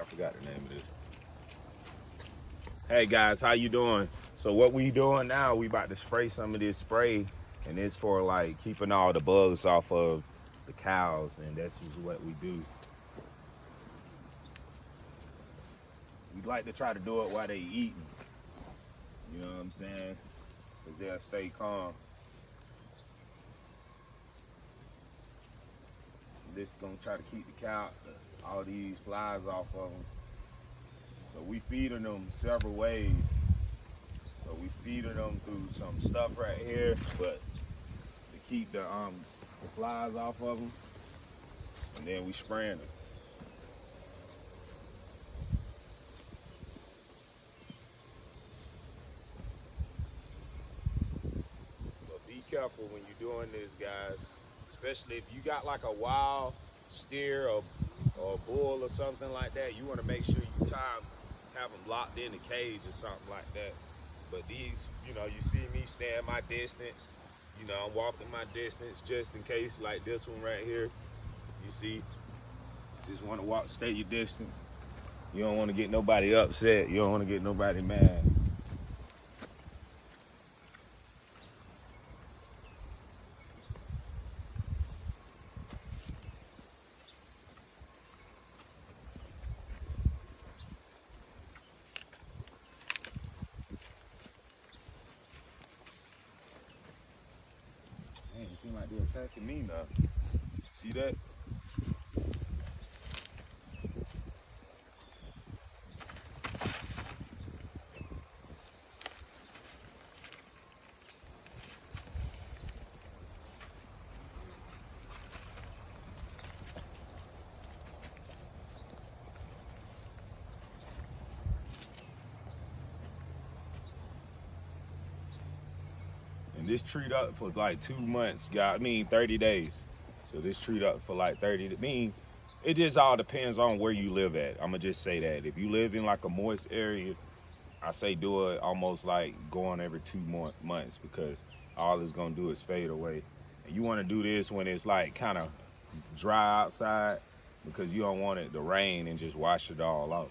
forgot the name of this. Hey guys, how you doing? So what we doing now, we about to spray some of this spray, and it's for like keeping all the bugs off of the cows, and that's just what we do. We like to try to do it while they eating. You know what I'm saying? Because they'll stay calm. This gonna try to keep the cow, all these flies off of them. So we feeding them several ways. So we feeding them through some stuff right here, but to keep the flies off of them, and then we spraying them. But be careful when you're doing this, guys. Especially if you got like a wild steer or a bull or something like that, you want to make sure you have them locked in the cage or something like that. But these, you see me staying my distance. I'm walking my distance just in case, like this one right here. You see, just want to stay your distance. You don't want to get nobody upset. You don't want to get nobody mad. Man, it seems like they're attacking me now. See that? And this treat up for like 2 months, 30 days. So this treat up for like 30, it just all depends on where you live at. I'm gonna just say that. If you live in like a moist area, I say do it almost like going every 2 months, because all it's gonna do is fade away. And you wanna do this when it's like kind of dry outside, because you don't want it to rain and just wash it all out.